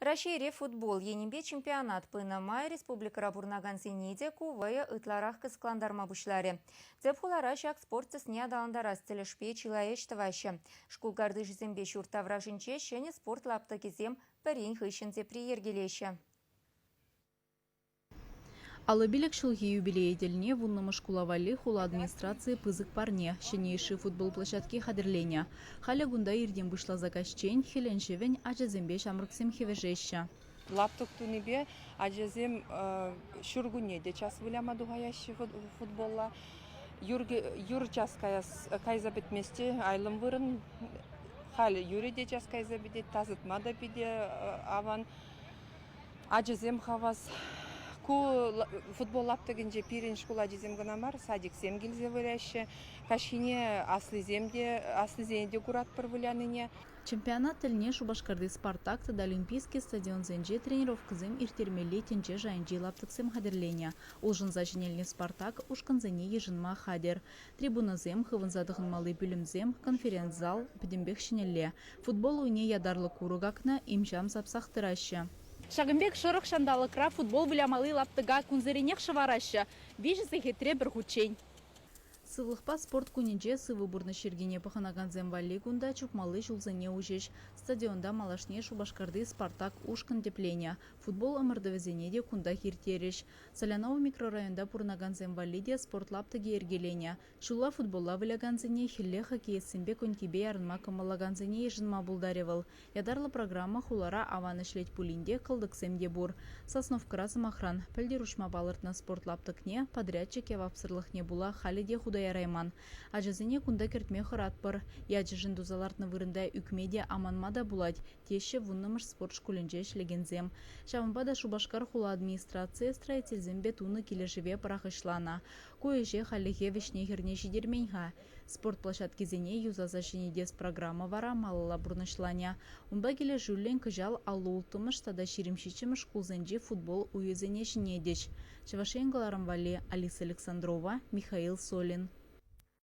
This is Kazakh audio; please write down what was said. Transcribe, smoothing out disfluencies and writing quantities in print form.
Рашире футбол енембе чемпионат пынамай республикара бурнаган сенеде кувая ытларах кыскландарма бушларе. Цепхулара шак спортсыз не адаландарас целешпе чилаештываща. Шкулгарды жизембе шуртавражынче шене спорт лаптакизем пәрен хыщензе приергелеща. Алыбилек шылги юбилейдельне вуннымы шкулавали хула администрации пызык парне, щенейший футбол площадки хадерления. Халя гунда ирден вышла закащень, хеленшевень, ажазембе шамрыксем хевежеща. Лаптык тунебе ажазем шургуне де час выляма дугаящий футбола. Юр час кайза битместе айлым вырын. Халя юри де час кайза биде тазытма да биде аван ажазем хавас. Ку футбол лаптыгынже пирин школа жезем гынамар, садик сем гилзе выряще, кашине аслизенде курат пыр выляныне. Чемпионат тельне Шубашкарды Спартак тада Олимпийский стадион зенже тренировкызем иртермели тенче жайынжи лаптыксем хадерления. Улжын зачинельне Спартак ушканзене ежынма хадер. Трибуназем, хывынзадығын малы бүлімзем, конференц-зал, педембек шинелле. Футбол уйне ядарлы курыгакна имчам сапсақтыраще. Шагымбек шырық шандалықра футбол вылямалы лаптыга кунзеренек шывараща. Вижесі хетре бір хучень. Сывлықпа спорт күнінже сывы бұрны шергене паханаган земвали гунда чупмалы жулзыне ужеш. Стадионда малашне Шубашкарды Спартак ушкан тепления. Футбол ымырдывезене де кунда хиртереш. Соляновы микрорайонда пурнаган земвалиде спорт лаптыге ергеления. Шула футболла выляганзене хилле хоккей сымбе конькибе ярынма камалаганзене ежынма булдаревал. Ядарлы программа хулара аваны шлеть пулинде кылдыксемде бур. Сосновкара самохран. Пілдер ушма балыртна спорт лаптыкне подрядчик явапсырлыхне була халиде худая райман. Ажызыне кунда кертме хыратпыр. Яджыжын дузалартны вырында үкмеде аманмада булать. Теше вуннымыш спорт шкулінже шлегензем. Шавымбада Шубашкар хула администрация строительзем бетуны келешеве парахышлана. Коеже халеге вешне херне жидерменьха. Спорт площадкизене юзаза женедес программа вара малыла бурнышланя. Унда келе жүллен кыжал аллы ултымыш тада ширимшичімыш кулзенже футбол уезене женедеш. Чевашенгаларым вали Алиса Александрова, Михаил Солин.